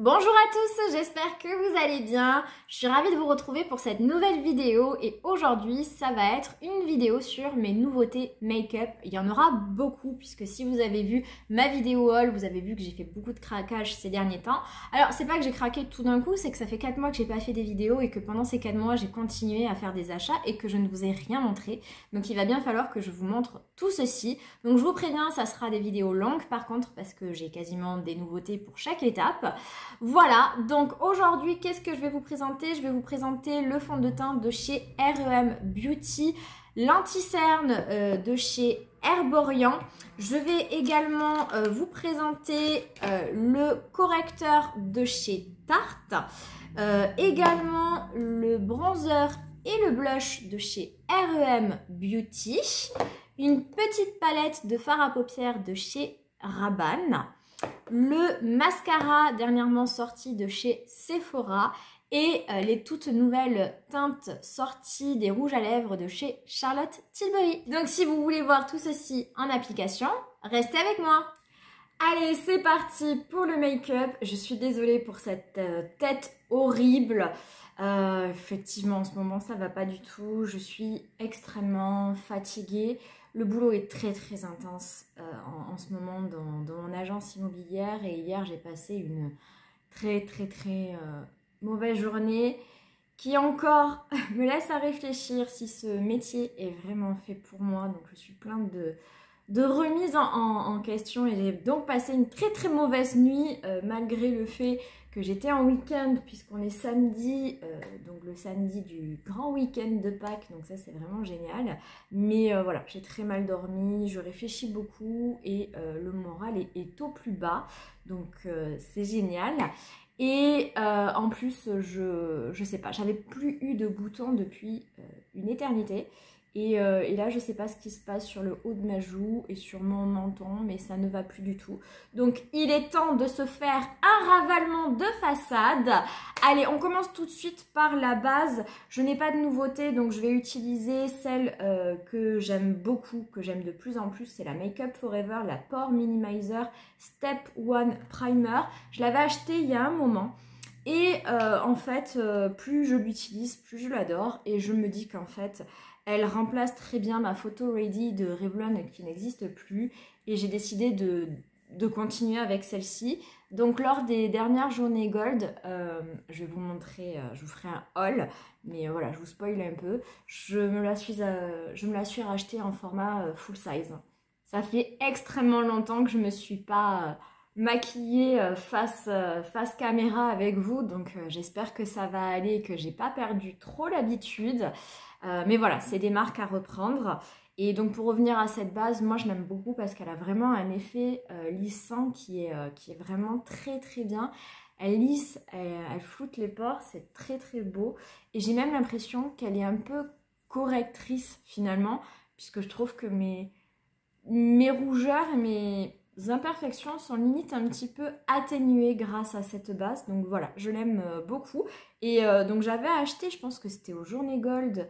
Bonjour à tous, j'espère que vous allez bien. Je suis ravie de vous retrouver pour cette nouvelle vidéo et aujourd'hui ça va être une vidéo sur mes nouveautés make-up. Il y en aura beaucoup puisque si vous avez vu ma vidéo haul, vous avez vu que j'ai fait beaucoup de craquage ces derniers temps. Alors c'est pas que j'ai craqué tout d'un coup, c'est que ça fait 4 mois que j'ai pas fait des vidéos et que pendant ces 4 mois j'ai continué à faire des achats et que je ne vous ai rien montré. Donc il va bien falloir que je vous montre tout ceci. Donc je vous préviens, ça sera des vidéos longues par contre parce que j'ai quasiment des nouveautés pour chaque étape. Voilà, donc aujourd'hui, qu'est-ce que je vais vous présenter? Je vais vous présenter le fond de teint de chez R.E.M. Beauty, l'anti-cerne de chez Herborian. Je vais également vous présenter le correcteur de chez Tarte, également le bronzer et le blush de chez R.E.M. Beauty, une petite palette de fard à paupières de chez Rabanne, le mascara dernièrement sorti de chez Sephora et les toutes nouvelles teintes sorties des rouges à lèvres de chez Charlotte Tilbury. Donc si vous voulez voir tout ceci en application, restez avec moi. Allez, c'est parti pour le make-up. Je suis désolée pour cette tête horrible. Effectivement, en ce moment, ça va pas du tout. Je suis extrêmement fatiguée. Le boulot est très intense en ce moment dans mon agence immobilière. Et hier, j'ai passé une très mauvaise journée qui encore me laisse à réfléchir si ce métier est vraiment fait pour moi. Donc, je suis pleine de remise en question et j'ai donc passé une très mauvaise nuit malgré le fait que j'étais en week-end puisqu'on est samedi, donc le samedi du grand week-end de Pâques, donc ça c'est vraiment génial. Mais voilà, j'ai très mal dormi, je réfléchis beaucoup et le moral est au plus bas, donc c'est génial. Et en plus, je sais pas, j'avais plus eu de boutons depuis une éternité. Et là, je sais pas ce qui se passe sur le haut de ma joue et sur mon menton, mais ça ne va plus du tout. Donc, il est temps de se faire un ravalement de façade. Allez, on commence tout de suite par la base. Je n'ai pas de nouveauté, donc je vais utiliser celle que j'aime beaucoup, que j'aime de plus en plus. C'est la Make Up Forever, la Pore Minimizer Step 1 Primer. Je l'avais achetée il y a un moment. Et en fait, plus je l'utilise, plus je l'adore. Et je me dis qu'en fait, elle remplace très bien ma photo ready de Revlon qui n'existe plus. Et j'ai décidé de continuer avec celle-ci. Donc lors des dernières journées Gold, je vais vous montrer, je vous ferai un haul. Mais voilà, je vous spoil un peu. Je me la suis rachetée en format full size. Ça fait extrêmement longtemps que je ne me suis pas maquillée face caméra avec vous, donc j'espère que ça va aller et que j'ai pas perdu trop l'habitude. Mais voilà, c'est des marques à reprendre. Et donc pour revenir à cette base, moi je l'aime beaucoup parce qu'elle a vraiment un effet lissant qui est vraiment très bien. Elle lisse, elle floute les pores, c'est très beau. Et j'ai même l'impression qu'elle est un peu correctrice finalement, puisque je trouve que mes rougeurs et mes imperfections sont limite un petit peu atténuées grâce à cette base. Donc voilà, je l'aime beaucoup. Et donc j'avais acheté, je pense que c'était aux Journées Gold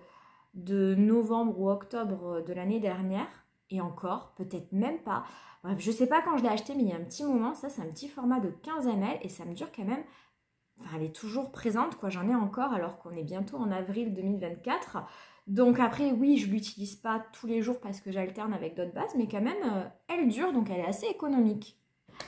de novembre ou octobre de l'année dernière. Et encore, peut-être même pas. Bref, je sais pas quand je l'ai acheté, mais il y a un petit moment. Ça, c'est un petit format de 15 ml et ça me dure quand même. Enfin, elle est toujours présente, quoi. J'en ai encore alors qu'on est bientôt en avril 2024. Donc après, oui, je ne l'utilise pas tous les jours parce que j'alterne avec d'autres bases, mais quand même, elle dure, donc elle est assez économique.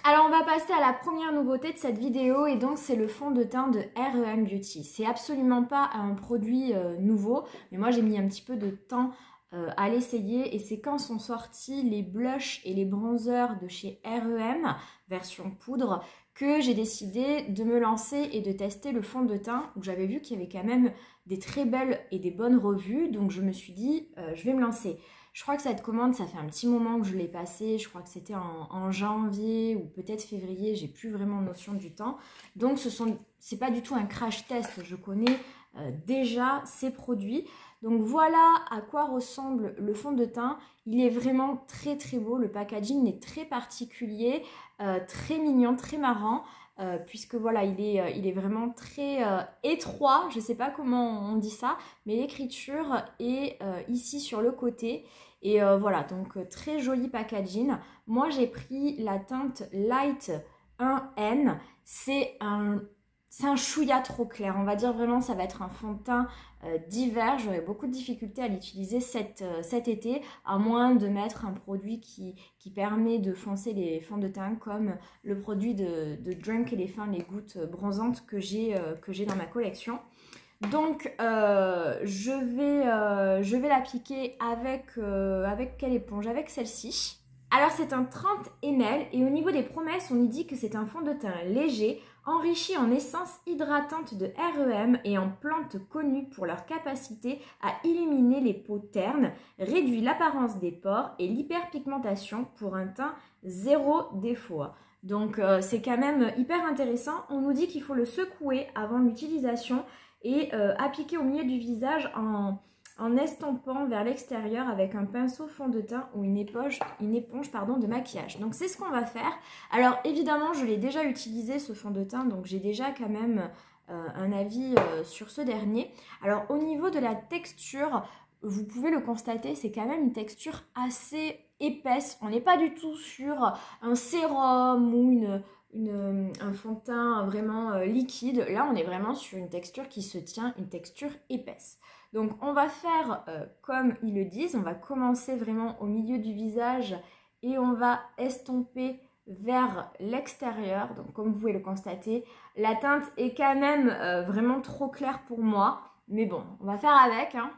Alors on va passer à la première nouveauté de cette vidéo et donc c'est le fond de teint de R.E.M. Beauty. C'est absolument pas un produit nouveau, mais moi j'ai mis un petit peu de temps à l'essayer et c'est quand sont sortis les blushs et les bronzers de chez R.E.M. version poudre que j'ai décidé de me lancer et de tester le fond de teint où j'avais vu qu'il y avait quand même des très belles et des bonnes revues, donc je me suis dit je vais me lancer. Je crois que cette commande, ça fait un petit moment que je l'ai passée, je crois que c'était en janvier ou peut-être février, j'ai plus vraiment notion du temps. Donc c'est pas du tout un crash test, je connais déjà ces produits. Donc voilà à quoi ressemble le fond de teint. Il est vraiment très beau, le packaging est très particulier, très mignon, très marrant. Puisque voilà, il est vraiment très étroit, je ne sais pas comment on dit ça, mais l'écriture est ici sur le côté. Et voilà, donc très joli packaging. Moi, j'ai pris la teinte Light 1N c'est un chouïa trop clair. On va dire vraiment ça va être un fond de teint d'hiver. J'aurai beaucoup de difficultés à l'utiliser cet été, à moins de mettre un produit qui permet de foncer les fonds de teint comme le produit de Drunk Elephant, les gouttes bronzantes que j'ai dans ma collection. Donc je vais l'appliquer avec quelle éponge? Avec celle-ci. Alors c'est un 30 ml et au niveau des promesses, on y dit que c'est un fond de teint léger, enrichi en essence hydratante de REM et en plantes connues pour leur capacité à illuminer les peaux ternes, réduit l'apparence des pores et l'hyperpigmentation pour un teint zéro défaut. Donc c'est quand même hyper intéressant. On nous dit qu'il faut le secouer avant l'utilisation et appliquer au milieu du visage en estompant vers l'extérieur avec un pinceau fond de teint ou une éponge de maquillage. Donc c'est ce qu'on va faire. Alors évidemment je l'ai déjà utilisé ce fond de teint, donc j'ai déjà quand même un avis sur ce dernier. Alors au niveau de la texture, vous pouvez le constater, c'est quand même une texture assez épaisse. On n'est pas du tout sur un sérum ou un fond de teint vraiment liquide. Là on est vraiment sur une texture qui se tient, une texture épaisse. Donc on va faire comme ils le disent, on va commencer vraiment au milieu du visage et on va estomper vers l'extérieur. Donc comme vous pouvez le constater, la teinte est quand même vraiment trop claire pour moi. Mais bon, on va faire avec, hein.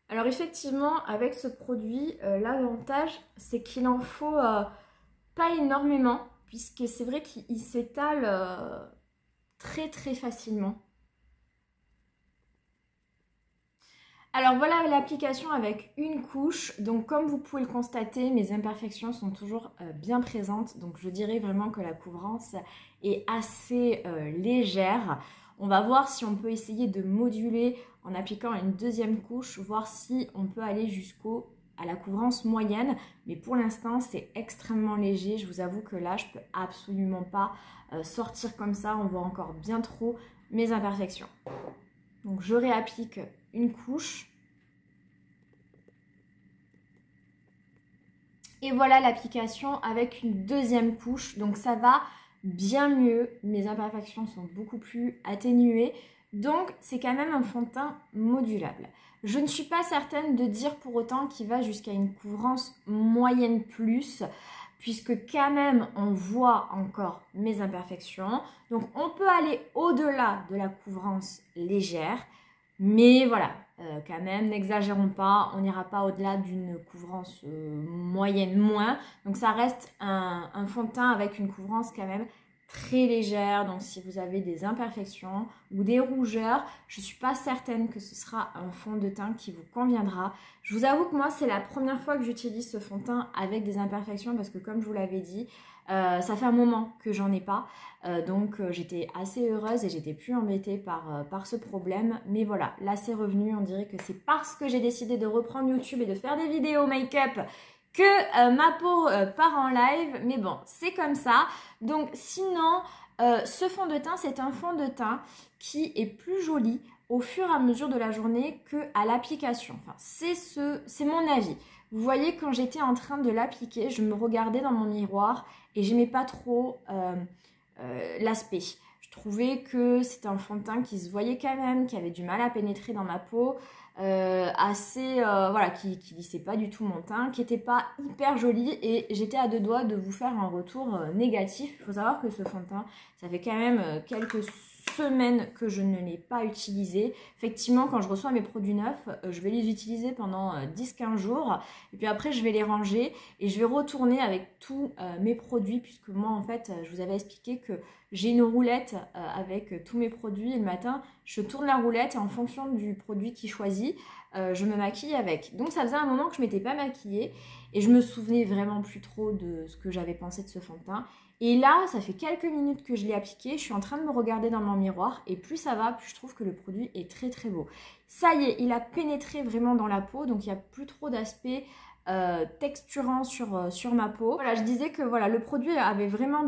Alors effectivement, avec ce produit, l'avantage, c'est qu'il en faut pas énormément, puisque c'est vrai qu'il s'étale très très facilement. Alors voilà l'application avec une couche. Donc comme vous pouvez le constater, mes imperfections sont toujours bien présentes. Donc je dirais vraiment que la couvrance est assez légère. On va voir si on peut essayer de moduler en appliquant une deuxième couche, voir si on peut aller à la couvrance moyenne. Mais pour l'instant, c'est extrêmement léger. Je vous avoue que là, je peux absolument pas sortir comme ça. On voit encore bien trop mes imperfections. Donc je réapplique une couche. Et voilà l'application avec une deuxième couche. Donc ça va bien mieux. Mes imperfections sont beaucoup plus atténuées. Donc c'est quand même un fond de teint modulable. Je ne suis pas certaine de dire pour autant qu'il va jusqu'à une couvrance moyenne plus, puisque quand même on voit encore mes imperfections. Donc on peut aller au-delà de la couvrance légère, mais voilà, quand même n'exagérons pas, on n'ira pas au-delà d'une couvrance moyenne moins. Donc ça reste un fond de teint avec une couvrance quand même très légère. Donc si vous avez des imperfections ou des rougeurs, je ne suis pas certaine que ce sera un fond de teint qui vous conviendra. Je vous avoue que moi c'est la première fois que j'utilise ce fond de teint avec des imperfections, parce que comme je vous l'avais dit, ça fait un moment que j'en ai pas, donc j'étais assez heureuse et j'étais plus embêtée par ce problème. Mais voilà, là c'est revenu. On dirait que c'est parce que j'ai décidé de reprendre YouTube et de faire des vidéos make-up que ma peau part en live. Mais bon, c'est comme ça. Donc sinon, ce fond de teint, c'est un fond de teint qui est plus joli au fur et à mesure de la journée qu'à l'application. Enfin, c'est mon avis. Vous voyez, quand j'étais en train de l'appliquer, je me regardais dans mon miroir et j'aimais pas trop l'aspect. Je trouvais que c'était un fond de teint qui se voyait quand même, qui avait du mal à pénétrer dans ma peau, voilà, qui lissait pas du tout mon teint, qui était pas hyper joli, et j'étais à deux doigts de vous faire un retour négatif. Il faut savoir que ce fond de teint, ça fait quand même quelques semaines que je ne l'ai pas utilisé. Effectivement, quand je reçois mes produits neufs, je vais les utiliser pendant 10-15 jours et puis après je vais les ranger et je vais retourner avec tous mes produits, puisque moi en fait je vous avais expliqué que j'ai une roulette avec tous mes produits, et le matin je tourne la roulette et en fonction du produit qui choisit, je me maquille avec. Donc ça faisait un moment que je m'étais pas maquillée et je me souvenais vraiment plus trop de ce que j'avais pensé de ce fond de teint. Et là, ça fait quelques minutes que je l'ai appliqué, je suis en train de me regarder dans mon miroir et plus ça va, plus je trouve que le produit est très très beau. Ça y est, il a pénétré vraiment dans la peau, donc il n'y a plus trop d'aspect texturant sur ma peau. Voilà, je disais que voilà, le produit avait vraiment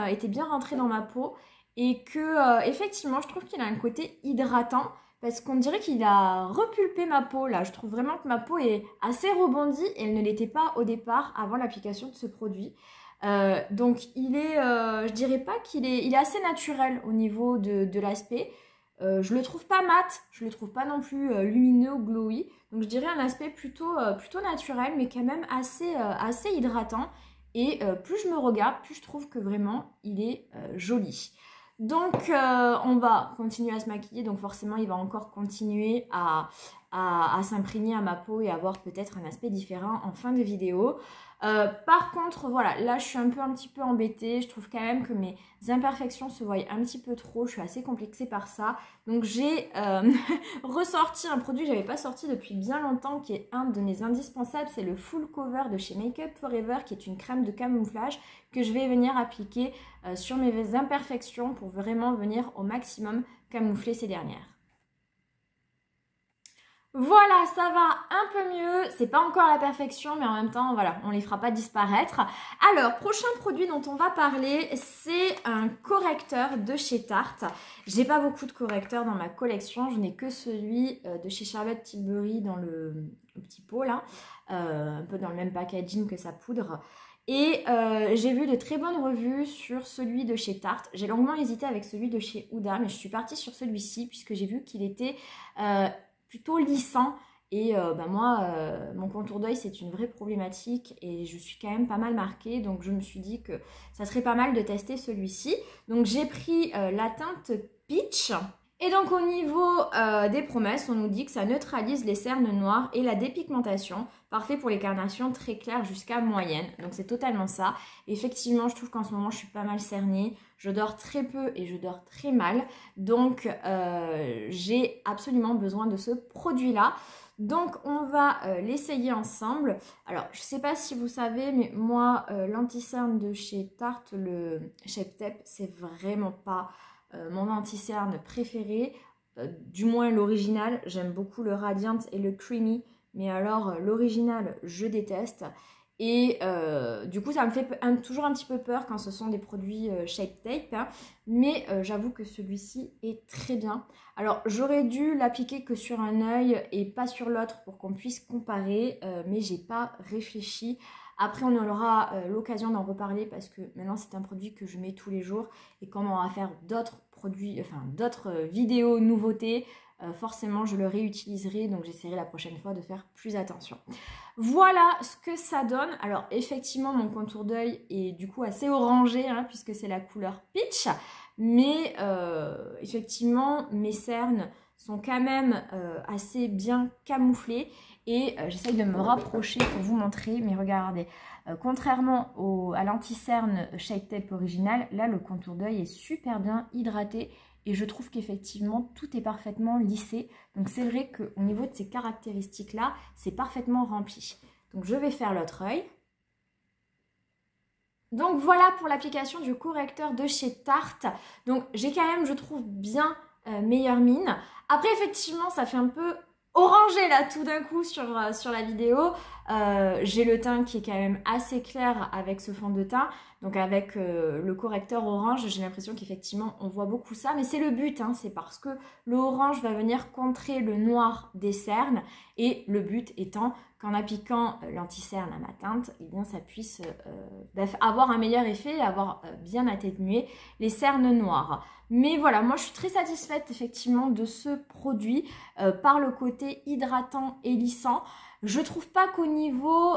été bien rentré dans ma peau et que effectivement, je trouve qu'il a un côté hydratant, parce qu'on dirait qu'il a repulpé ma peau là. Je trouve vraiment que ma peau est assez rebondie et elle ne l'était pas au départ avant l'application de ce produit. Donc il est, je dirais pas il est assez naturel au niveau de l'aspect. Je le trouve pas mat, je le trouve pas non plus lumineux ou glowy. Donc je dirais un aspect plutôt naturel, mais quand même assez hydratant. Et plus je me regarde, plus je trouve que vraiment il est joli. Donc on va continuer à se maquiller, donc forcément il va encore continuer à s'imprégner à ma peau et avoir peut-être un aspect différent en fin de vidéo. Par contre, voilà, là je suis un petit peu embêtée. Je trouve quand même que mes imperfections se voient un petit peu trop. Je suis assez complexée par ça. Donc j'ai ressorti un produit que je n'avais pas sorti depuis bien longtemps, qui est un de mes indispensables. C'est le Full Cover de chez Make Up For Ever, qui est une crème de camouflage que je vais venir appliquer sur mes imperfections pour vraiment venir au maximum camoufler ces dernières. Voilà, ça va un peu mieux, c'est pas encore la perfection, mais en même temps, voilà, on les fera pas disparaître. Alors, prochain produit dont on va parler, c'est un correcteur de chez Tarte. J'ai pas beaucoup de correcteurs dans ma collection, je n'ai que celui de chez Charlotte Tilbury dans le petit pot là, un peu dans le même packaging que sa poudre. Et j'ai vu de très bonnes revues sur celui de chez Tarte. J'ai longuement hésité avec celui de chez Huda, mais je suis partie sur celui-ci puisque j'ai vu qu'il était plutôt lissant. Et moi, mon contour d'œil, c'est une vraie problématique et je suis quand même pas mal marquée. Donc, je me suis dit que ça serait pas mal de tester celui-ci. Donc, j'ai pris la teinte Peach. Et donc, au niveau des promesses, on nous dit que ça neutralise les cernes noires et la dépigmentation. Parfait pour les carnations très claires jusqu'à moyennes. Donc, c'est totalement ça. Et effectivement, je trouve qu'en ce moment, je suis pas mal cernée. Je dors très peu et je dors très mal. Donc, j'ai absolument besoin de ce produit-là. Donc, on va l'essayer ensemble. Alors, je ne sais pas si vous savez, mais moi, l'anti-cerne de chez Tarte, le Shape Tape, c'est vraiment pas mon anti-cerne préféré. Du moins l'original. J'aime beaucoup le Radiant et le Creamy. Mais alors, l'original, je déteste. Et du coup, ça me fait toujours un petit peu peur quand ce sont des produits Shape Tape. Hein. Mais j'avoue que celui-ci est très bien. Alors, j'aurais dû l'appliquer que sur un œil et pas sur l'autre pour qu'on puisse comparer. Mais j'ai pas réfléchi. Après, on aura l'occasion d'en reparler parce que maintenant, c'est un produit que je mets tous les jours. Et comme on va faire d'autres produits, enfin d'autres vidéos nouveautés, forcément, je le réutiliserai. Donc, j'essaierai la prochaine fois de faire plus attention. Voilà ce que ça donne. Alors, effectivement, mon contour d'œil est du coup assez orangé hein, puisque c'est la couleur Peach. Mais effectivement, mes cernes sont quand même assez bien camouflées. Et j'essaye de me rapprocher pour vous montrer. Mais regardez, contrairement à l'anti-cerne Shape Tape original, là, le contour d'œil est super bien hydraté. Et je trouve qu'effectivement, tout est parfaitement lissé. Donc, c'est vrai qu'au niveau de ces caractéristiques-là, c'est parfaitement rempli. Donc, je vais faire l'autre œil. Donc, voilà pour l'application du correcteur de chez Tarte. Donc, j'ai quand même, je trouve, bien meilleure mine. Après, effectivement, ça fait un peu orangé là tout d'un coup sur la vidéo. J'ai le teint qui est quand même assez clair avec ce fond de teint. Donc avec le correcteur orange, j'ai l'impression qu'effectivement on voit beaucoup ça. Mais c'est le but, hein, c'est parce que le orange va venir contrer le noir des cernes. Et le but étant qu'en appliquant l'anti-cerne à ma teinte, eh bien, ça puisse avoir un meilleur effet et avoir bien atténué les cernes noires. Mais voilà, moi je suis très satisfaite effectivement de ce produit par le côté hydratant et lissant. Je trouve pas qu'au niveau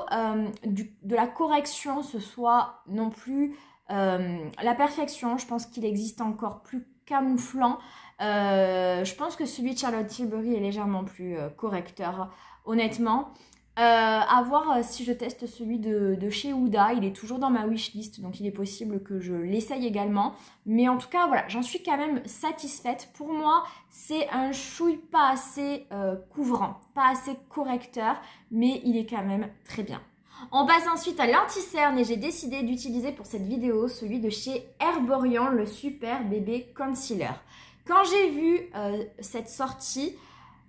de la correction, ce soit non plus la perfection. Je pense qu'il existe encore plus camouflant. Je pense que celui de Charlotte Tilbury est légèrement plus correcteur, honnêtement. À voir si je teste celui de chez Huda, il est toujours dans ma wishlist, donc il est possible que je l'essaye également. Mais en tout cas, voilà, j'en suis quand même satisfaite. Pour moi, c'est un chouille pas assez couvrant, pas assez correcteur, mais il est quand même très bien. On passe ensuite à l'anti-cerne et j'ai décidé d'utiliser pour cette vidéo celui de chez Herborian, le Super Bébé Concealer. Quand j'ai vu cette sortie,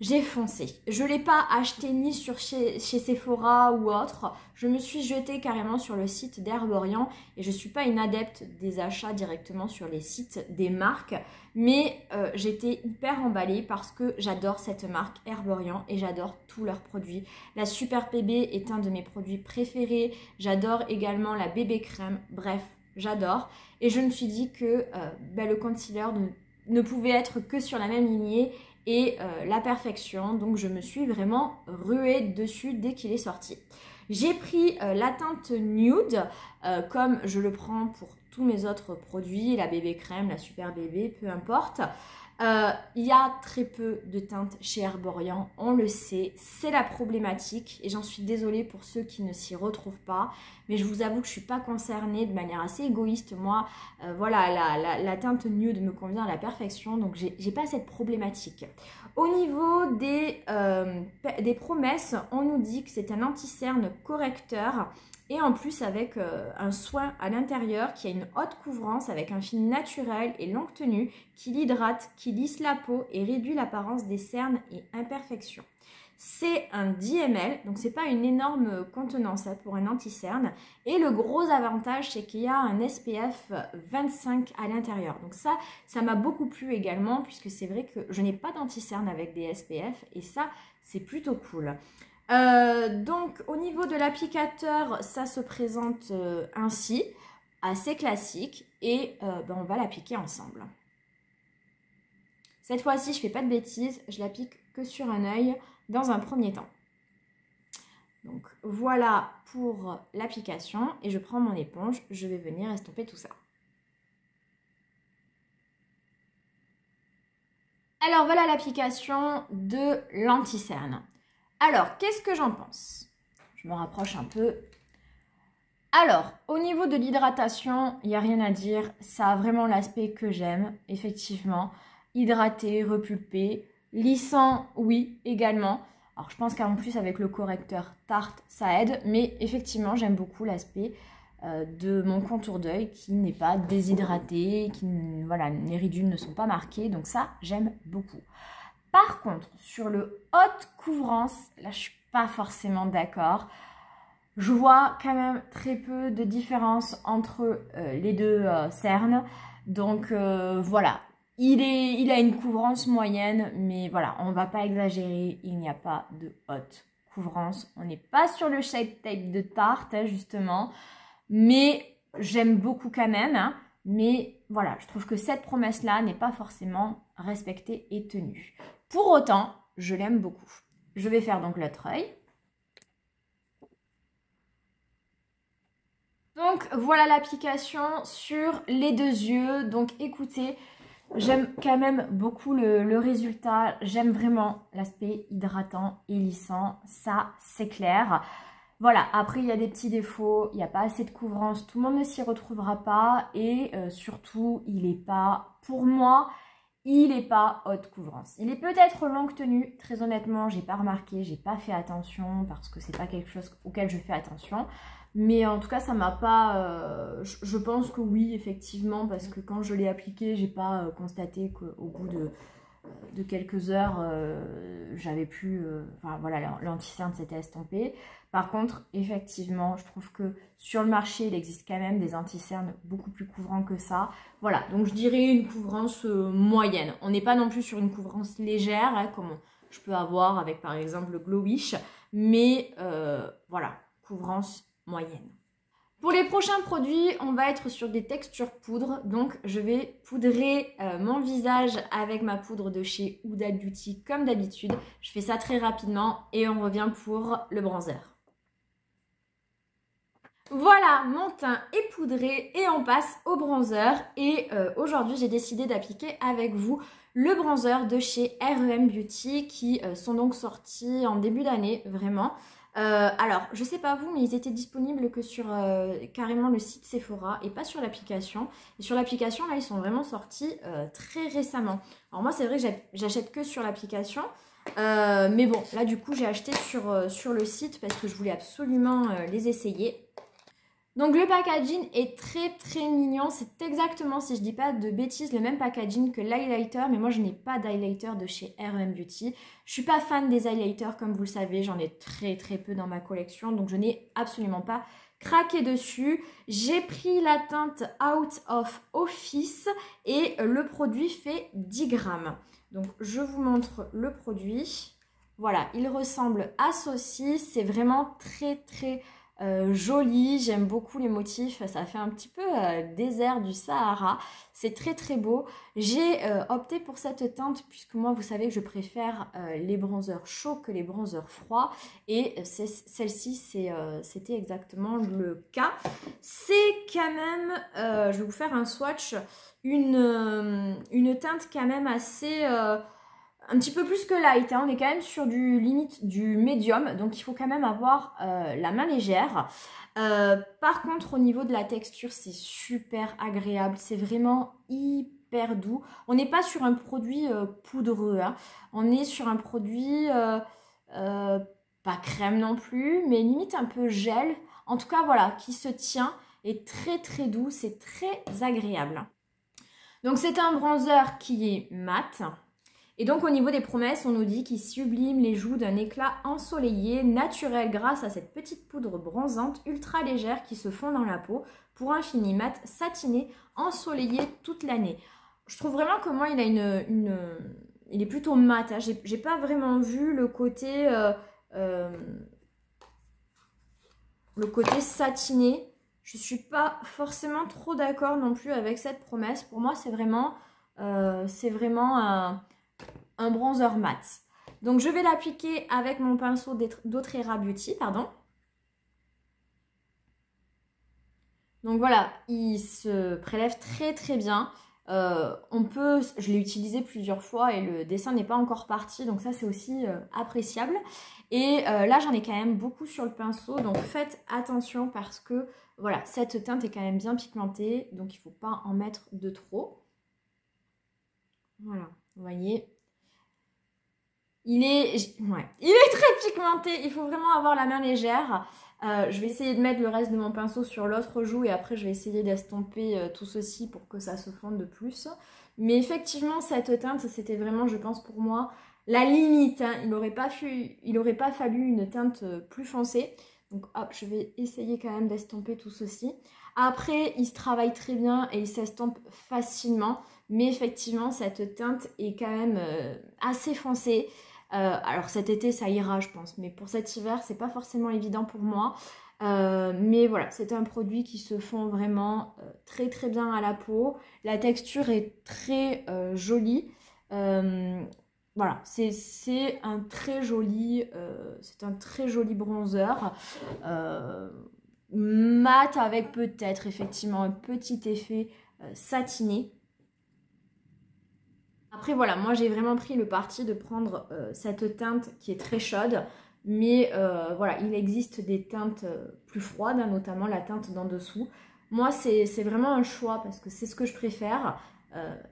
j'ai foncé. Je ne l'ai pas acheté ni chez Sephora ou autre. Je me suis jetée carrément sur le site d'Herborian et je ne suis pas une adepte des achats directement sur les sites des marques. Mais j'étais hyper emballée parce que j'adore cette marque Herborian et j'adore tous leurs produits. La Super Bébé est un de mes produits préférés. J'adore également la bébé crème. Bref, j'adore. Et je me suis dit que le concealer ne pouvait être que sur la même lignée et la perfection. Donc je me suis vraiment ruée dessus dès qu'il est sorti. J'ai pris la teinte nude comme je le prends pour tous mes autres produits, la bébé crème, la Super Bébé, peu importe. Il y a très peu de teintes chez Herborian, on le sait, c'est la problématique et j'en suis désolée pour ceux qui ne s'y retrouvent pas, mais je vous avoue que je ne suis pas concernée de manière assez égoïste. Moi, voilà, la teinte nude me convient à la perfection, donc j'ai pas cette problématique. Au niveau des promesses, on nous dit que c'est un anti-cerne correcteur et en plus avec un soin à l'intérieur qui a une haute couvrance avec un film naturel et longue tenue qui l'hydrate, qui lisse la peau et réduit l'apparence des cernes et imperfections. C'est un 10 ml, donc c'est pas une énorme contenance pour un anti-cerne. Et le gros avantage, c'est qu'il y a un SPF 25 à l'intérieur. Donc ça m'a beaucoup plu également, puisque c'est vrai que je n'ai pas d'anti-cerne avec des SPF, et ça, c'est plutôt cool. Donc au niveau de l'applicateur, ça se présente ainsi, assez classique, et on va l'appliquer ensemble. Cette fois-ci, je ne fais pas de bêtises, je l'applique que sur un œil dans un premier temps. Donc voilà pour l'application et je prends mon éponge, je vais venir estomper tout ça. Alors voilà l'application de l'anti-cerne. Alors, qu'est-ce que j'en pense? Je me rapproche un peu. Alors, au niveau de l'hydratation, il n'y a rien à dire. Ça a vraiment l'aspect que j'aime, effectivement. Hydraté, repulpé, lissant, oui, également. Alors, je pense qu'en plus, avec le correcteur Tarte, ça aide. Mais effectivement, j'aime beaucoup l'aspect de mon contour d'œil qui n'est pas déshydraté, voilà, les ridules ne sont pas marquées. Donc ça, j'aime beaucoup. Par contre, sur le haute couvrance, là, je ne suis pas forcément d'accord. Je vois quand même très peu de différence entre les deux cernes. Donc, voilà. Il a une couvrance moyenne, mais voilà, on ne va pas exagérer. Il n'y a pas de haute couvrance. On n'est pas sur le Shape Tape de Tarte, hein, justement. Mais j'aime beaucoup quand même. Hein. Mais voilà, je trouve que cette promesse-là n'est pas forcément respectée et tenue. Pour autant, je l'aime beaucoup. Je vais faire donc l'autre œil. Donc voilà l'application sur les deux yeux. Donc écoutez, j'aime quand même beaucoup le résultat. J'aime vraiment l'aspect hydratant et lissant. Ça, c'est clair. Voilà, après il y a des petits défauts, il n'y a pas assez de couvrance, tout le monde ne s'y retrouvera pas et surtout il n'est pas, pour moi, il n'est pas haute couvrance. Il est peut-être longue tenue, très honnêtement, j'ai pas remarqué, j'ai pas fait attention parce que c'est pas quelque chose auquel je fais attention. Mais en tout cas, ça m'a pas... je pense que oui, effectivement, parce que quand je l'ai appliqué, j'ai pas constaté qu'au bout de quelques heures, j'avais plus... enfin voilà, l'anti-cerne s'était estompé. Par contre, effectivement, je trouve que sur le marché, il existe quand même des anti-cernes beaucoup plus couvrants que ça. Voilà, donc je dirais une couvrance moyenne. On n'est pas non plus sur une couvrance légère, hein, comme je peux avoir avec par exemple le Glow Wish. Mais voilà, couvrance moyenne. Pour les prochains produits, on va être sur des textures poudre. Donc, je vais poudrer mon visage avec ma poudre de chez Huda Beauty comme d'habitude. Je fais ça très rapidement et on revient pour le bronzer. Voilà, mon teint est poudré et on passe au bronzer. Et aujourd'hui, j'ai décidé d'appliquer avec vous le bronzer de chez REM Beauty qui sont donc sortis en début d'année, vraiment. Alors, je sais pas vous, mais ils étaient disponibles que sur carrément le site Sephora et pas sur l'application. Et sur l'application, là, ils sont vraiment sortis très récemment. Alors moi, c'est vrai que j'achète que sur l'application. Mais bon, là, du coup, j'ai acheté sur le site parce que je voulais absolument les essayer. Donc le packaging est très mignon, c'est exactement, si je dis pas de bêtises, le même packaging que l'highlighter, mais moi je n'ai pas d'highlighter de chez R&M Beauty. Je suis pas fan des highlighters comme vous le savez, j'en ai très peu dans ma collection, donc je n'ai absolument pas craqué dessus. J'ai pris la teinte Out of Office et le produit fait 10 grammes. Donc je vous montre le produit. Voilà, il ressemble à ceci, c'est vraiment très joli, j'aime beaucoup les motifs, ça fait un petit peu désert du Sahara, c'est très beau. J'ai opté pour cette teinte puisque moi vous savez que je préfère les bronzers chauds que les bronzers froids et celle-ci c'était exactement le cas. C'est quand même, je vais vous faire un swatch, une teinte quand même assez... un petit peu plus que light, hein. On est quand même sur du limite du médium, donc il faut quand même avoir la main légère. Par contre, au niveau de la texture, c'est super agréable, c'est vraiment hyper doux. On n'est pas sur un produit poudreux, hein. On est sur un produit pas crème non plus, mais limite un peu gel. En tout cas, voilà, qui se tient, est très doux, c'est très agréable. Donc c'est un bronzer qui est mat. Et donc au niveau des promesses, on nous dit qu'il sublime les joues d'un éclat ensoleillé, naturel grâce à cette petite poudre bronzante ultra légère qui se fond dans la peau pour un fini mat satiné, ensoleillé toute l'année. Je trouve vraiment que moi il a il est plutôt mat, hein. J'ai pas vraiment vu le côté satiné. Je suis pas forcément trop d'accord non plus avec cette promesse. Pour moi c'est vraiment un bronzer mat. Donc je vais l'appliquer avec mon pinceau d'Autrera Beauty, pardon. Donc voilà, il se prélève très bien. Je l'ai utilisé plusieurs fois et le dessin n'est pas encore parti, donc ça c'est aussi appréciable. Et là j'en ai quand même beaucoup sur le pinceau, donc faites attention parce que voilà, cette teinte est quand même bien pigmentée, donc il ne faut pas en mettre de trop. Voilà, vous voyez. Il est très pigmenté, il faut vraiment avoir la main légère. Je vais essayer de mettre le reste de mon pinceau sur l'autre joue et après je vais essayer d'estomper tout ceci pour que ça se fonde de plus. Mais effectivement cette teinte c'était vraiment, je pense pour moi, la limite, hein. Il n'aurait pas fallu une teinte plus foncée. Donc hop, je vais essayer quand même d'estomper tout ceci. Après il se travaille très bien et il s'estompe facilement. Mais effectivement cette teinte est quand même assez foncée. Alors cet été ça ira je pense, mais pour cet hiver c'est pas forcément évident pour moi. Mais voilà, c'est un produit qui se fond vraiment très bien à la peau. La texture est très jolie. Voilà, c'est un très joli bronzer. Mat avec peut-être effectivement un petit effet satiné. Après voilà, moi j'ai vraiment pris le parti de prendre cette teinte qui est très chaude. Mais voilà, il existe des teintes plus froides, hein, notamment la teinte d'en dessous. Moi c'est vraiment un choix parce que c'est ce que je préfère.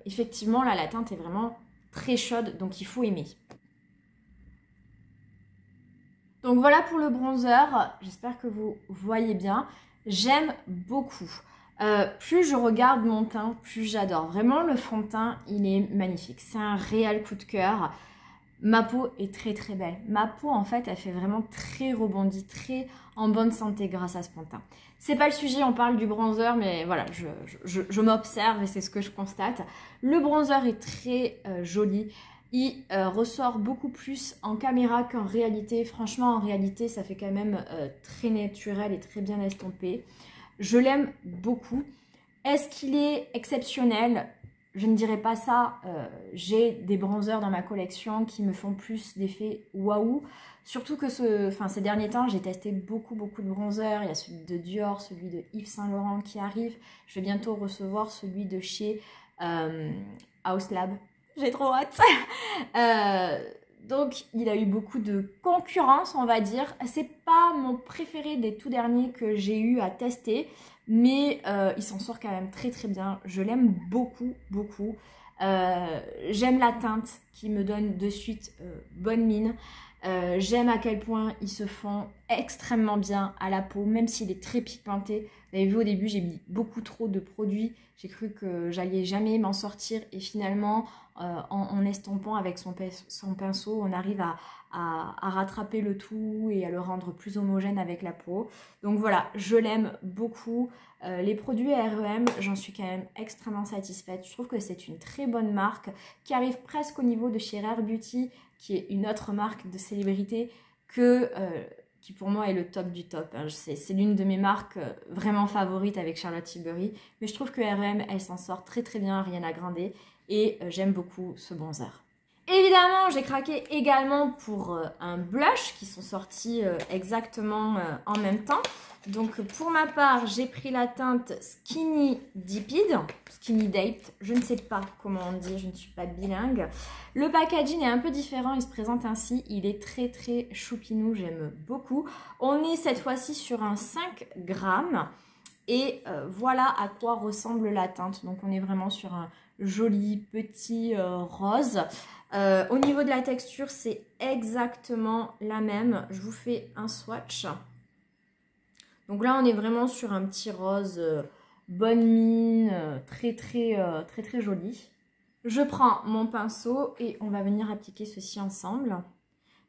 Effectivement là la teinte est vraiment très chaude, donc il faut aimer. Donc voilà pour le bronzer, j'espère que vous voyez bien. J'aime beaucoup. Plus je regarde mon teint, plus j'adore. Vraiment, le fond de teint, il est magnifique. C'est un réel coup de cœur. Ma peau est très belle. Ma peau, en fait, elle fait vraiment très rebondie, très en bonne santé grâce à ce fond de teint. C'est pas le sujet, on parle du bronzer, mais voilà, je m'observe et c'est ce que je constate. Le bronzer est très joli. Il ressort beaucoup plus en caméra qu'en réalité. Franchement, en réalité, ça fait quand même très naturel et très bien estompé. Je l'aime beaucoup. Est-ce qu'il est exceptionnel? Je ne dirais pas ça. J'ai des bronzers dans ma collection qui me font plus d'effet waouh. Surtout que ces derniers temps, j'ai testé beaucoup de bronzers. Il y a celui de Dior, celui de Yves Saint Laurent qui arrive. Je vais bientôt recevoir celui de chez House Lab. J'ai trop hâte. Donc, il a eu beaucoup de concurrence, on va dire. C'est pas mon préféré des tout derniers que j'ai eu à tester, mais il s'en sort quand même très bien. Je l'aime beaucoup. J'aime la teinte qui me donne de suite bonne mine. J'aime à quel point ils se font extrêmement bien à la peau, même s'il est très pigmenté. Vous avez vu au début, j'ai mis beaucoup trop de produits. J'ai cru que j'allais jamais m'en sortir et finalement, en estompant avec son pinceau, on arrive à rattraper le tout et à le rendre plus homogène avec la peau. Donc voilà, je l'aime beaucoup. Les produits R.E.M, j'en suis quand même extrêmement satisfaite. Je trouve que c'est une très bonne marque qui arrive presque au niveau de chez Rare Beauty, qui est une autre marque de célébrité qui pour moi est le top du top. C'est l'une de mes marques vraiment favorites avec Charlotte Tilbury. Mais je trouve que R.E.M, elle s'en sort très très bien, rien à grinder. Et j'aime beaucoup ce bronzer. Évidemment, j'ai craqué également pour un blush qui sont sortis exactement en même temps. Donc pour ma part, j'ai pris la teinte Skinny Dipped, Skinny Date, je ne sais pas comment on dit, je ne suis pas bilingue. Le packaging est un peu différent, il se présente ainsi, il est très très choupinou, j'aime beaucoup. On est cette fois-ci sur un 5 grammes et voilà à quoi ressemble la teinte. Donc on est vraiment sur un joli petit rose. Au niveau de la texture, c'est exactement la même. Je vous fais un swatch. Donc là, on est vraiment sur un petit rose bonne mine, très joli. Je prends mon pinceau et on va venir appliquer ceci ensemble.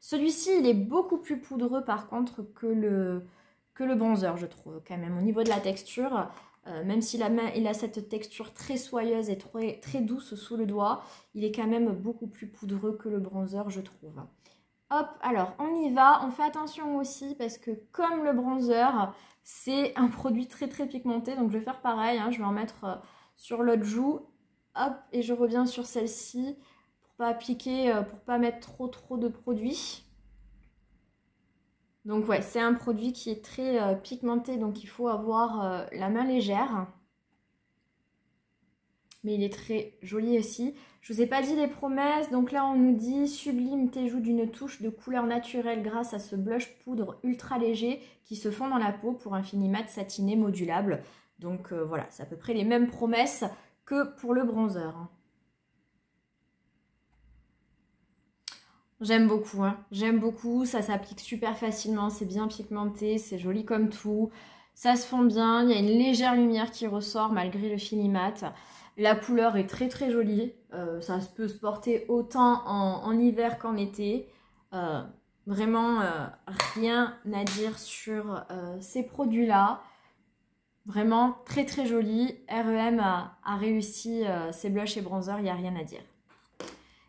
Celui-ci, il est beaucoup plus poudreux par contre que le bronzer, je trouve quand même. Au niveau de la texture, même s'il a cette texture très soyeuse et très douce sous le doigt, il est quand même beaucoup plus poudreux que le bronzer, je trouve. Hop, alors on y va. On fait attention aussi parce que comme le bronzer, c'est un produit très pigmenté. Donc je vais faire pareil, hein, je vais en mettre sur l'autre joue. Hop, et je reviens sur celle-ci pour pas appliquer, pour pas mettre trop de produit. Donc ouais, c'est un produit qui est très pigmenté, donc il faut avoir la main légère. Mais il est très joli aussi. Je vous ai pas dit les promesses, donc là on nous dit sublime tes joues d'une touche de couleur naturelle grâce à ce blush poudre ultra léger qui se fond dans la peau pour un fini mat satiné modulable. Donc voilà, c'est à peu près les mêmes promesses que pour le bronzer. J'aime beaucoup, hein. J'aime beaucoup, ça s'applique super facilement, c'est bien pigmenté, c'est joli comme tout. Ça se fond bien, il y a une légère lumière qui ressort malgré le fini mat. La couleur est très jolie, ça peut se porter autant en hiver qu'en été. Vraiment rien à dire sur ces produits-là. Vraiment très joli. R.E.M a réussi ses blushs et bronzers, il n'y a rien à dire.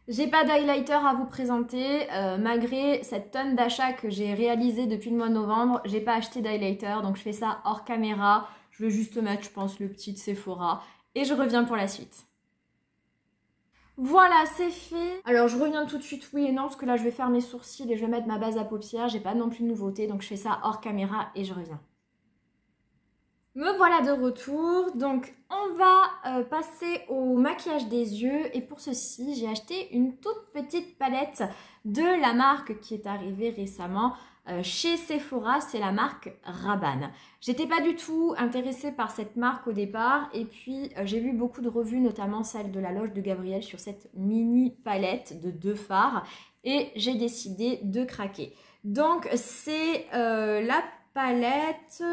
J'ai pas d'highlighter à vous présenter, malgré cette tonne d'achats que j'ai réalisé depuis le mois de novembre, j'ai pas acheté d'highlighter, donc je fais ça hors caméra. Je vais juste mettre, je pense, le petit de Sephora et je reviens pour la suite. Voilà, c'est fait. Alors je reviens tout de suite, oui et non, parce que là je vais faire mes sourcils et je vais mettre ma base à paupières, j'ai pas non plus de nouveauté, donc je fais ça hors caméra et je reviens. Me voilà de retour, donc on va passer au maquillage des yeux et pour ceci j'ai acheté une toute petite palette de la marque qui est arrivée récemment chez Sephora, c'est la marque Rabanne. J'étais pas du tout intéressée par cette marque au départ et puis j'ai vu beaucoup de revues, notamment celle de la loge de Gabriel sur cette mini palette de 2 fards et j'ai décidé de craquer. Donc c'est la palette...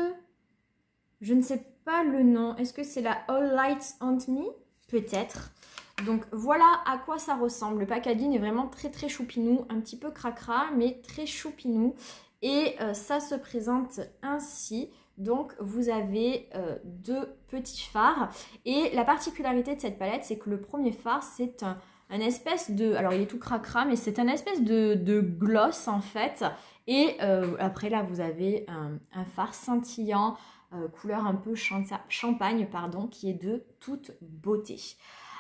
Je ne sais pas le nom. Est-ce que c'est la All Lights on Me? Peut-être. Donc voilà à quoi ça ressemble. Le packaging est vraiment très choupinou. Un petit peu cracra, mais très choupinou. Et ça se présente ainsi. Donc vous avez 2 petits fards. Et la particularité de cette palette, c'est que le premier fard, c'est un espèce de... Alors il est tout cracra, mais c'est un espèce de gloss en fait. Et après là, vous avez un fard scintillant. Couleur un peu champagne, pardon, qui est de toute beauté.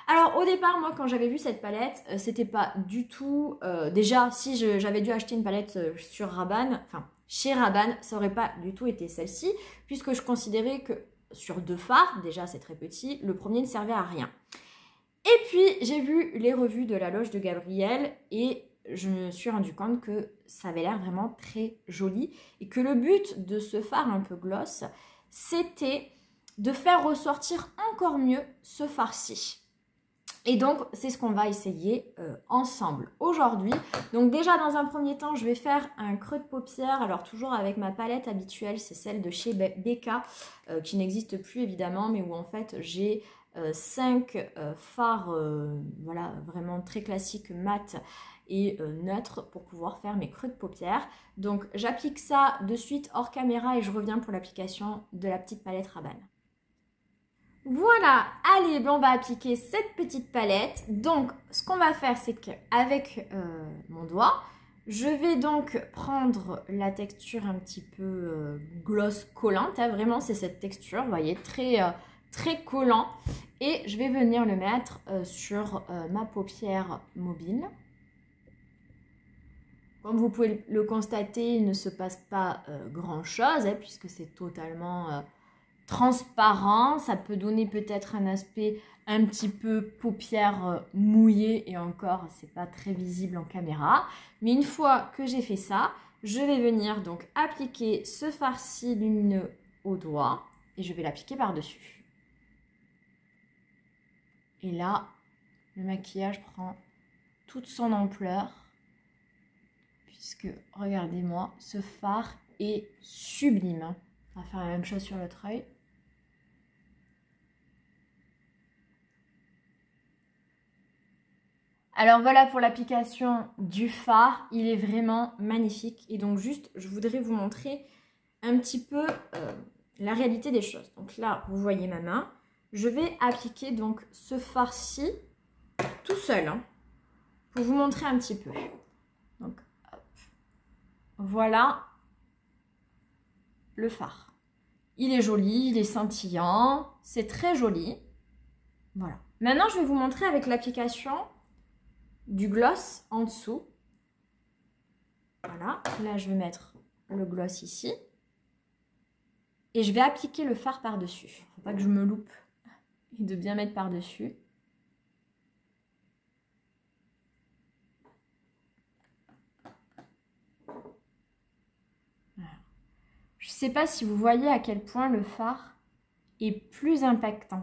Alors au départ, moi quand j'avais vu cette palette, c'était pas du tout... déjà, si j'avais dû acheter une palette sur Rabanne, enfin chez Rabanne, ça aurait pas du tout été celle-ci, puisque je considérais que sur 2 fards, déjà c'est très petit, le premier ne servait à rien. Et puis j'ai vu les revues de la loge de Gabriel et je me suis rendu compte que ça avait l'air vraiment très joli et que le but de ce fard un peu gloss, c'était de faire ressortir encore mieux ce fard-ci. Et donc, c'est ce qu'on va essayer ensemble aujourd'hui. Donc déjà, dans un premier temps, je vais faire un creux de paupière. Alors, toujours avec ma palette habituelle, c'est celle de chez Becca, qui n'existe plus évidemment, mais où en fait, j'ai 5 fards, voilà, vraiment très classiques, mat et neutres pour pouvoir faire mes creux de paupière. Donc, j'applique ça de suite hors caméra et je reviens pour l'application de la petite palette Rabanne. Voilà, allez, ben on va appliquer cette petite palette. Donc, ce qu'on va faire, c'est qu'avec mon doigt, je vais donc prendre la texture un petit peu gloss collante. Hein, vraiment, c'est cette texture, vous voyez, très collant. Et je vais venir le mettre sur ma paupière mobile. Comme vous pouvez le constater, il ne se passe pas grand-chose, hein, puisque c'est totalement transparent. Ça peut donner peut-être un aspect un petit peu paupières mouillées, et encore, c'est pas très visible en caméra. Mais une fois que j'ai fait ça, je vais venir donc appliquer ce farci lumineux au doigt et je vais l'appliquer par-dessus. Et là, le maquillage prend toute son ampleur. Puisque, regardez-moi, ce fard est sublime. On va faire la même chose sur l'autre œil. Alors voilà pour l'application du fard. Il est vraiment magnifique. Et donc juste, je voudrais vous montrer un petit peu la réalité des choses. Donc là, vous voyez ma main. Je vais appliquer donc ce fard-ci tout seul. Hein, pour vous montrer un petit peu. Donc, voilà le fard. Il est joli, il est scintillant, c'est très joli. Voilà. Maintenant, je vais vous montrer avec l'application du gloss en dessous. Voilà. Là, je vais mettre le gloss ici. Et je vais appliquer le fard par-dessus. Il ne faut pas que je me loupe et de bien mettre par-dessus. Je ne sais pas si vous voyez à quel point le fard est plus impactant.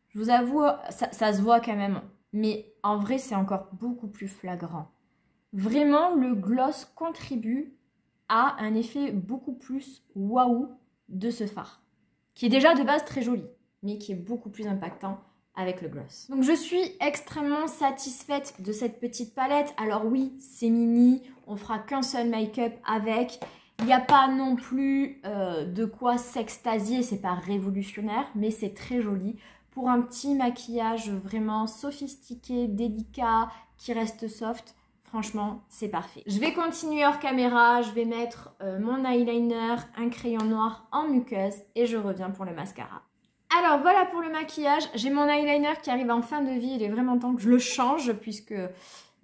Je vous avoue, ça se voit quand même, mais en vrai, c'est encore beaucoup plus flagrant. Vraiment, le gloss contribue à un effet beaucoup plus waouh de ce fard, qui est déjà de base très joli, mais qui est beaucoup plus impactant avec le gloss. Donc je suis extrêmement satisfaite de cette petite palette. Alors oui, c'est mini, on fera qu'un seul make-up avec. Il n'y a pas non plus de quoi s'extasier, c'est pas révolutionnaire, mais c'est très joli. Pour un petit maquillage vraiment sophistiqué, délicat, qui reste soft, franchement, c'est parfait. Je vais continuer hors caméra, je vais mettre mon eyeliner, un crayon noir en muqueuse et je reviens pour le mascara. Alors voilà pour le maquillage, j'ai mon eyeliner qui arrive en fin de vie, il est vraiment temps que je le change puisque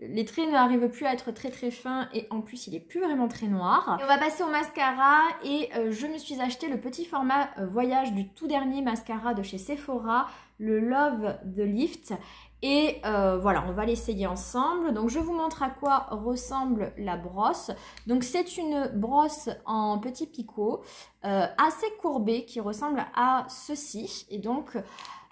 les traits n'arrivent plus à être très fins et en plus il est plus vraiment très noir. Et on va passer au mascara et je me suis acheté le petit format voyage du tout dernier mascara de chez Sephora, le Love the Lift. Et voilà, on va l'essayer ensemble. Donc je vous montre à quoi ressemble la brosse. Donc c'est une brosse en petit picot assez courbée qui ressemble à ceci. Et donc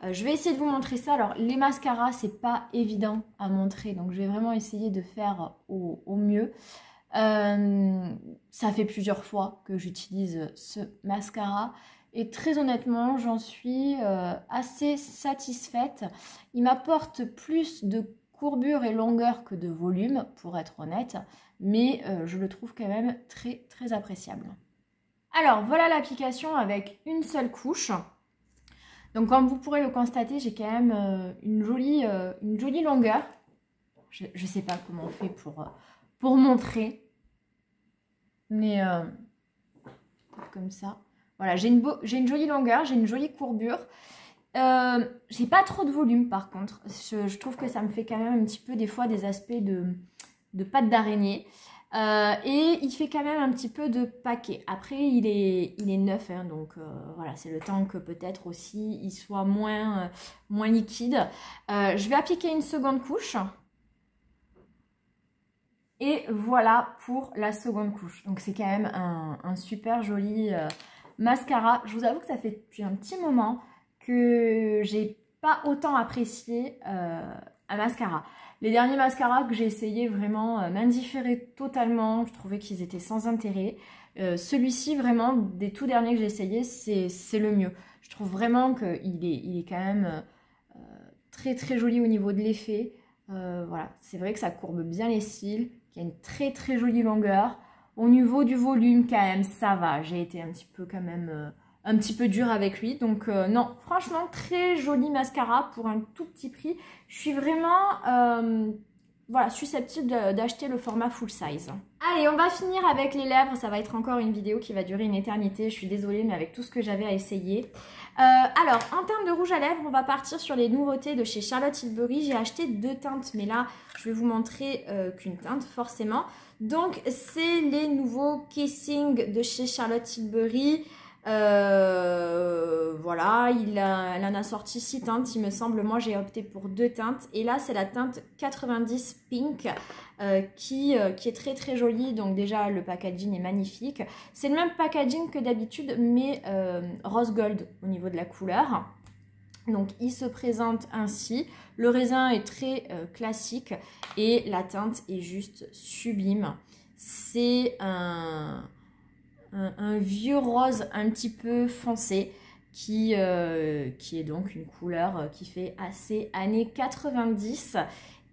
je vais essayer de vous montrer ça. Alors les mascaras, c'est pas évident à montrer, donc je vais vraiment essayer de faire au mieux. Ça fait plusieurs fois que j'utilise ce mascara et très honnêtement, j'en suis assez satisfaite. Il m'apporte plus de courbure et longueur que de volume, pour être honnête, mais je le trouve quand même très appréciable. Alors voilà l'application avec une seule couche. Donc comme vous pourrez le constater, j'ai quand même une jolie longueur. Je ne sais pas comment on fait pour montrer. Mais comme ça. Voilà, j'ai une jolie longueur, j'ai une jolie courbure. J'ai pas trop de volume par contre. Je trouve que ça me fait quand même un petit peu des fois des aspects de pâte d'araignée. Et il fait quand même un petit peu de paquet. Après, il est neuf, hein, donc voilà, c'est le temps que peut-être aussi il soit moins liquide. Je vais appliquer une seconde couche. Et voilà pour la seconde couche. Donc c'est quand même un super joli mascara. Je vous avoue que ça fait depuis un petit moment que j'ai pas autant apprécié un mascara. Les derniers mascaras que j'ai essayé vraiment m'indifféraient totalement, je trouvais qu'ils étaient sans intérêt. Celui-ci vraiment, des tout derniers que j'ai essayé, c'est le mieux. Je trouve vraiment qu'il est quand même très très joli au niveau de l'effet. Voilà, c'est vrai que ça courbe bien les cils, qu'il y a une très très jolie longueur. Au niveau du volume quand même, ça va. J'ai été un petit peu quand même... un petit peu dur avec lui, donc non, franchement très joli mascara pour un tout petit prix. Je suis vraiment voilà, susceptible d'acheter le format full size. Allez, on va finir avec les lèvres, ça va être encore une vidéo qui va durer une éternité, je suis désolée, mais avec tout ce que j'avais à essayer. Alors, en termes de rouge à lèvres, on va partir sur les nouveautés de chez Charlotte Tilbury. J'ai acheté 2 teintes, mais là, je vais vous montrer qu'une teinte, forcément. Donc, c'est les nouveaux Kissing de chez Charlotte Tilbury. Voilà, elle en a sorti 6 teintes, il me semble. Moi, j'ai opté pour 2 teintes. Et là, c'est la teinte 90 Pink qui est très très jolie. Donc déjà, le packaging est magnifique. C'est le même packaging que d'habitude, mais rose gold au niveau de la couleur. Donc, il se présente ainsi. Le raisin est très classique et la teinte est juste sublime. C'est un vieux rose un petit peu foncé qui est donc une couleur qui fait assez années 90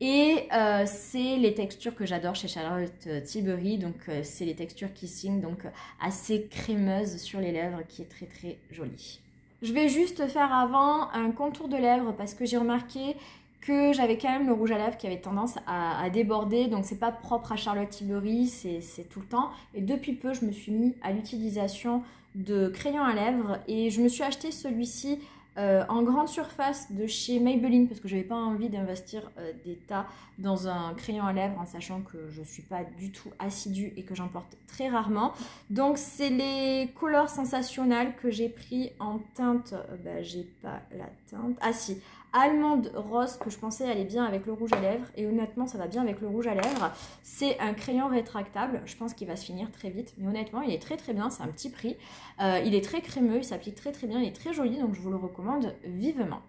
et c'est les textures que j'adore chez Charlotte Tilbury, donc c'est les textures Kissing, donc assez crémeuses sur les lèvres, qui est très très jolie. Je vais juste faire avant un contour de lèvres parce que j'ai remarqué que j'avais quand même le rouge à lèvres qui avait tendance à déborder, donc c'est pas propre à Charlotte Tilbury, c'est tout le temps. Et depuis peu, je me suis mis à l'utilisation de crayons à lèvres et je me suis acheté celui-ci en grande surface de chez Maybelline parce que je n'avais pas envie d'investir des tas dans un crayon à lèvres en sachant que je ne suis pas du tout assidue et que j'en porte très rarement. Donc c'est les Color Sensationnel que j'ai pris en teinte, j'ai pas la teinte, ah si, allemande rose, que je pensais aller bien avec le rouge à lèvres et honnêtement ça va bien avec le rouge à lèvres. C'est un crayon rétractable, je pense qu'il va se finir très vite, mais honnêtement il est très très bien, c'est un petit prix. Il est très crémeux, il s'applique très très bien, il est très joli, donc je vous le recommande vivement.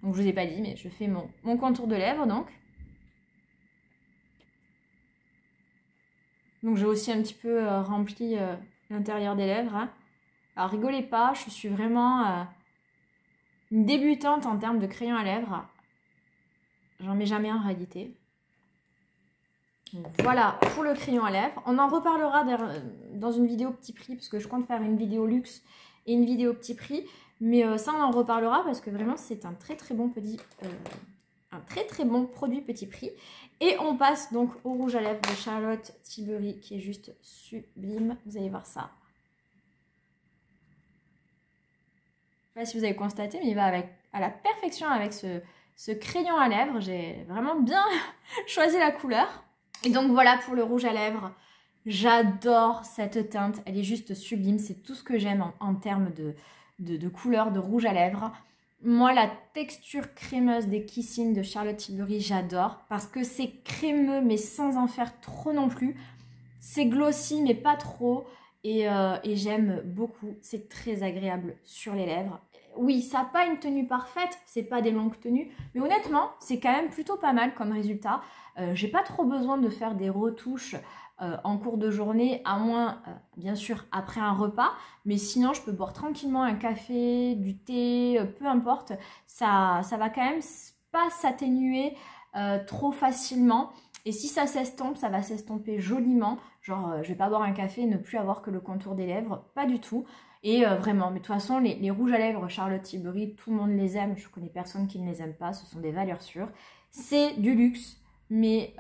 Donc je vous ai pas dit, mais je fais mon contour de lèvres donc. Donc j'ai aussi un petit peu rempli l'intérieur des lèvres. Hein. Alors rigolez pas, je suis vraiment une débutante en termes de crayon à lèvres. J'en mets jamais en réalité. Donc, voilà pour le crayon à lèvres. On en reparlera dans une vidéo petit prix parce que je compte faire une vidéo luxe et une vidéo petit prix. Mais ça on en reparlera parce que vraiment c'est un très très bon produit petit prix. Et on passe donc au rouge à lèvres de Charlotte Tilbury qui est juste sublime. Vous allez voir ça. Je ne sais pas si vous avez constaté, mais il va à la perfection avec ce crayon à lèvres. J'ai vraiment bien choisi la couleur. Et donc voilà pour le rouge à lèvres. J'adore cette teinte. Elle est juste sublime. C'est tout ce que j'aime en termes de couleur de rouge à lèvres. Moi, la texture crémeuse des Kissing de Charlotte Tilbury, j'adore. Parce que c'est crémeux, mais sans en faire trop non plus. C'est glossy, mais pas trop. Et j'aime beaucoup, c'est très agréable sur les lèvres. Oui, ça n'a pas une tenue parfaite, c'est pas des longues tenues, mais honnêtement, c'est quand même plutôt pas mal comme résultat. J'ai pas trop besoin de faire des retouches en cours de journée, à moins, bien sûr, après un repas. Mais sinon, je peux boire tranquillement un café, du thé, peu importe. Ça va quand même pas s'atténuer trop facilement. Et si ça s'estompe, ça va s'estomper joliment. Genre, je vais pas boire un café et ne plus avoir que le contour des lèvres. Pas du tout. Et vraiment, mais de toute façon, les rouges à lèvres Charlotte Tilbury, tout le monde les aime. Je connais personne qui ne les aime pas. Ce sont des valeurs sûres. C'est du luxe, mais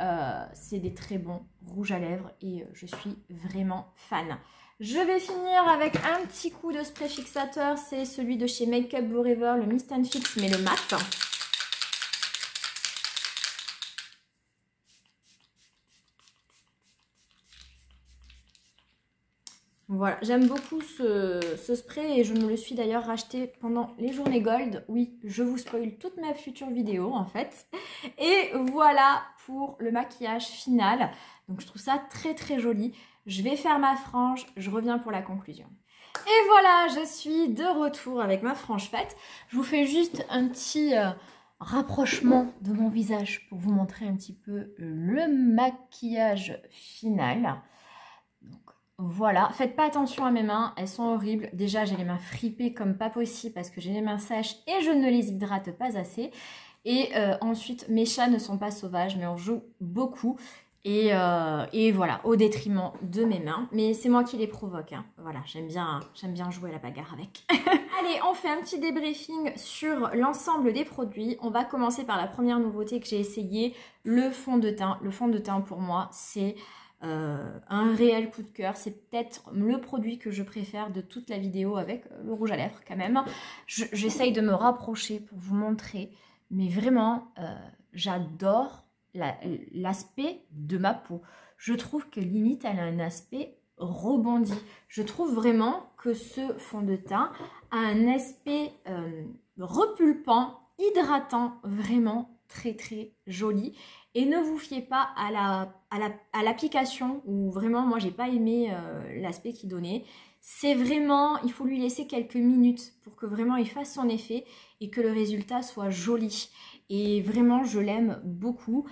c'est des très bons rouges à lèvres. Et je suis vraiment fan. Je vais finir avec un petit coup de spray fixateur. C'est celui de chez Make Up Forever, le Mist and Fix, mais le mat. Voilà, j'aime beaucoup ce spray et je me le suis d'ailleurs racheté pendant les journées gold. Oui, je vous spoil toute ma future vidéo en fait. Et voilà pour le maquillage final. Donc je trouve ça très très joli. Je vais faire ma frange, je reviens pour la conclusion. Et voilà, je suis de retour avec ma frange faite. Je vous fais juste un petit rapprochement de mon visage pour vous montrer un petit peu le maquillage final. Donc voilà, faites pas attention à mes mains, elles sont horribles. Déjà, j'ai les mains fripées comme pas possible parce que j'ai les mains sèches et je ne les hydrate pas assez. Et ensuite, mes chats ne sont pas sauvages, mais on joue beaucoup. Et voilà, au détriment de mes mains. Mais c'est moi qui les provoque. Hein. Voilà, j'aime bien jouer à la bagarre avec. Allez, on fait un petit débriefing sur l'ensemble des produits. On va commencer par la première nouveauté que j'ai essayé, le fond de teint. Le fond de teint, pour moi, c'est un réel coup de cœur. C'est peut-être le produit que je préfère de toute la vidéo avec le rouge à lèvres quand même. J'essaye de me rapprocher pour vous montrer. Mais vraiment, j'adore l'aspect de ma peau. Je trouve que limite elle a un aspect rebondi. Je trouve vraiment que ce fond de teint a un aspect repulpant, hydratant, vraiment très très joli. Et ne vous fiez pas à l'application où vraiment moi j'ai pas aimé l'aspect qu'il donnait. C'est vraiment, il faut lui laisser quelques minutes pour que vraiment il fasse son effet et que le résultat soit joli. Et vraiment, je l'aime beaucoup.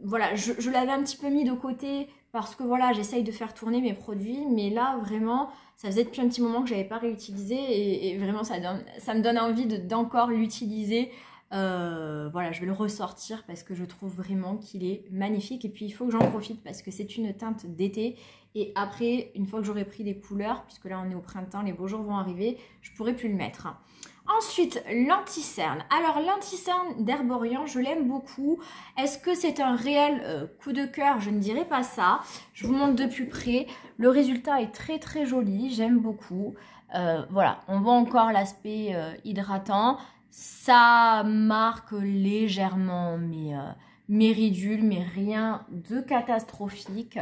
Voilà, je l'avais un petit peu mis de côté parce que voilà, j'essaye de faire tourner mes produits. Mais là, vraiment, ça faisait depuis un petit moment que je n'avais pas réutilisé. Et vraiment, ça me donne envie d'encore l'utiliser. Voilà, je vais le ressortir parce que je trouve vraiment qu'il est magnifique. Et puis, il faut que j'en profite parce que c'est une teinte d'été. Et après, une fois que j'aurai pris des couleurs, puisque là, on est au printemps, les beaux jours vont arriver, je ne pourrai plus le mettre. Ensuite, l'anti-cerne. Alors, l'anti-cerne d'Herborian, je l'aime beaucoup. Est-ce que c'est un réel coup de cœur? Je ne dirais pas ça. Je vous montre de plus près. Le résultat est très très joli. J'aime beaucoup. Voilà, on voit encore l'aspect hydratant. Ça marque légèrement mes ridules, mais rien de catastrophique.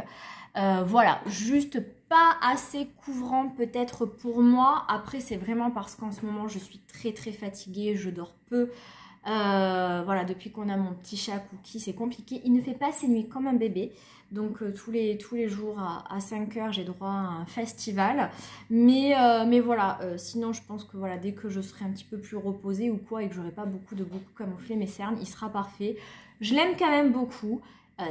Voilà, juste pas assez couvrant peut-être pour moi. Après, c'est vraiment parce qu'en ce moment, je suis très très fatiguée, je dors peu. Voilà, depuis qu'on a mon petit chat Cookie, c'est compliqué. Il ne fait pas ses nuits comme un bébé. Donc tous les jours à 5 heures, j'ai droit à un festival. Mais voilà, sinon je pense que voilà, dès que je serai un petit peu plus reposée ou quoi et que j'aurai pas beaucoup camouflé mes cernes, il sera parfait. Je l'aime quand même beaucoup.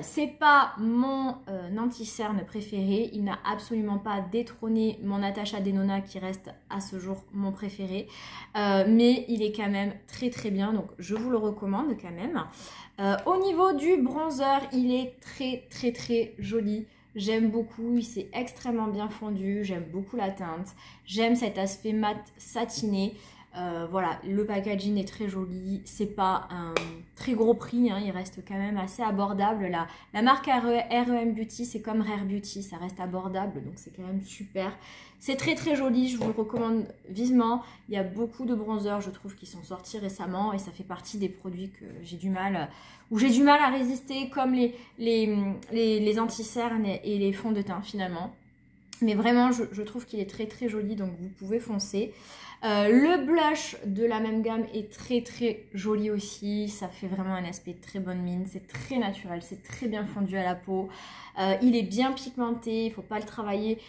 C'est pas mon anti-cerne préféré, il n'a absolument pas détrôné mon Natasha Denona qui reste à ce jour mon préféré, mais il est quand même très très bien, donc je vous le recommande quand même. Au niveau du bronzer, il est très très très joli. J'aime beaucoup, il s'est extrêmement bien fondu, j'aime beaucoup la teinte, j'aime cet aspect mat satiné. Voilà, le packaging est très joli, c'est pas un très gros prix, hein, il reste quand même assez abordable. La marque REM Beauty, c'est comme Rare Beauty, ça reste abordable, donc c'est quand même super. C'est très très joli, je vous le recommande vivement. Il y a beaucoup de bronzers, je trouve, qui sont sortis récemment et ça fait partie des produits que j'ai du mal à résister, comme les anti-cernes et les fonds de teint finalement. Mais vraiment, je trouve qu'il est très très joli, donc vous pouvez foncer. Le blush de la même gamme est très très joli aussi. Ça fait vraiment un aspect très bonne mine. C'est très naturel, c'est très bien fondu à la peau. Il est bien pigmenté, il ne faut pas le travailler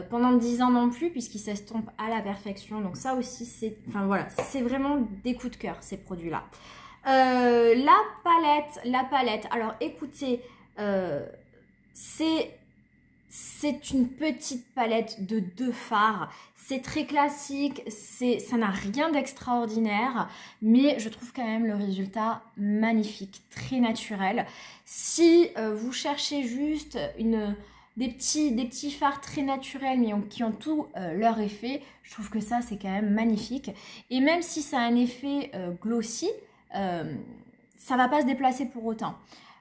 pendant 10 ans non plus puisqu'il s'estompe à la perfection. Donc ça aussi, c'est vraiment des coups de cœur ces produits-là. La palette. Alors écoutez, c'est une petite palette de 2 fards. C'est très classique, ça n'a rien d'extraordinaire, mais je trouve quand même le résultat magnifique, très naturel. Si vous cherchez juste des petits fards très naturels, mais qui ont tout leur effet, je trouve que ça, c'est quand même magnifique. Et même si ça a un effet glossy, ça va pas se déplacer pour autant.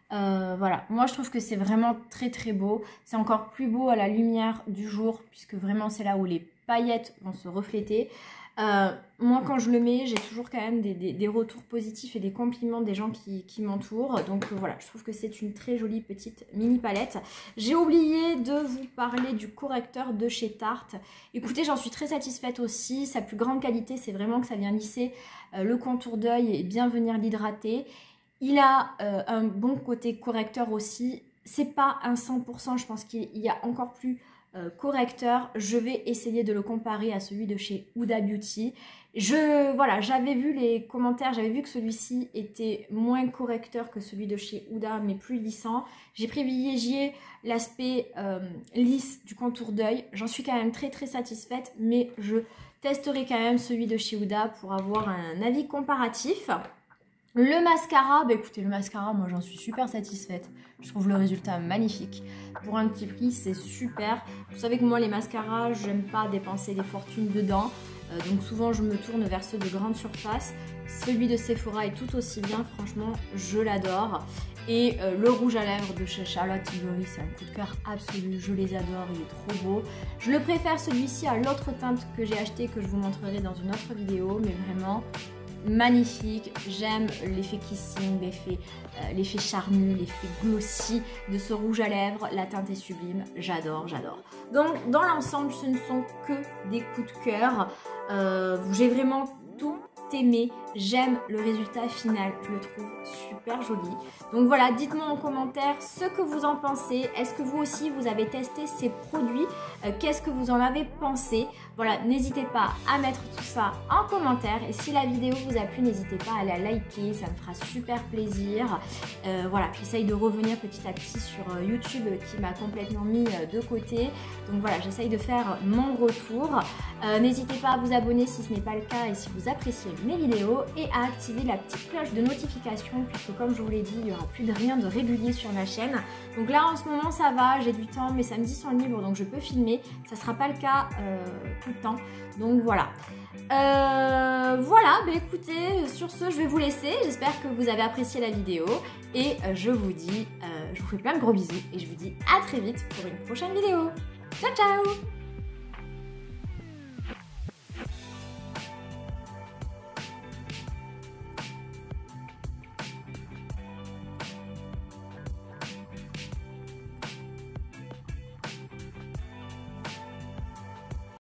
Voilà, moi je trouve que c'est vraiment très très beau. C'est encore plus beau à la lumière du jour puisque vraiment c'est là où les paillettes vont se refléter. Moi quand je le mets, j'ai toujours quand même des retours positifs et des compliments des gens qui m'entourent. Donc voilà, je trouve que c'est une très jolie petite mini palette. J'ai oublié de vous parler du correcteur de chez Tarte. Écoutez, j'en suis très satisfaite aussi. Sa plus grande qualité, c'est vraiment que ça vient lisser le contour d'œil et bien venir l'hydrater. Il a un bon côté correcteur aussi. C'est pas un 100%, je pense qu'il y a encore plus correcteur, je vais essayer de le comparer à celui de chez Huda Beauty. Voilà, j'avais vu les commentaires, j'avais vu que celui-ci était moins correcteur que celui de chez Huda, mais plus lissant. J'ai privilégié l'aspect lisse du contour d'œil. J'en suis quand même très satisfaite, mais je testerai quand même celui de chez Huda pour avoir un avis comparatif. Le mascara, bah écoutez, le mascara, moi j'en suis super satisfaite. Je trouve le résultat magnifique. Pour un petit prix, c'est super. Vous savez que moi, les mascaras, j'aime pas dépenser des fortunes dedans. Donc souvent, je me tourne vers ceux de grande surface. Celui de Sephora est tout aussi bien, franchement, je l'adore. Et le rouge à lèvres de chez Charlotte Tilbury, c'est un coup de cœur absolu. Je les adore, il est trop beau. Je le préfère celui-ci à l'autre teinte que j'ai acheté, que je vous montrerai dans une autre vidéo, mais vraiment magnifique. J'aime l'effet kissing, l'effet charnu, l'effet glossy de ce rouge à lèvres. La teinte est sublime, j'adore. Donc dans l'ensemble, ce ne sont que des coups de cœur. J'ai vraiment tout aimé. J'aime le résultat final, je le trouve super joli. Donc voilà, dites-moi en commentaire ce que vous en pensez. Est-ce que vous aussi vous avez testé ces produits? Qu'est-ce que vous en avez pensé? Voilà, n'hésitez pas à mettre tout ça en commentaire. Et si la vidéo vous a plu, n'hésitez pas à la liker, ça me fera super plaisir. Voilà, j'essaye de revenir petit à petit sur YouTube qui m'a complètement mis de côté. Donc voilà, j'essaye de faire mon retour. N'hésitez pas à vous abonner si ce n'est pas le cas et si vous appréciez mes vidéos, et à activer la petite cloche de notification, puisque comme je vous l'ai dit, il n'y aura plus de rien de régulier sur ma chaîne. Donc là en ce moment ça va, j'ai du temps, mes samedis sont libres donc je peux filmer. Ça ne sera pas le cas tout le temps. Donc voilà. Voilà, bah écoutez, sur ce je vais vous laisser. J'espère que vous avez apprécié la vidéo et je vous dis, je vous fais plein de gros bisous et je vous dis à très vite pour une prochaine vidéo. Ciao ciao!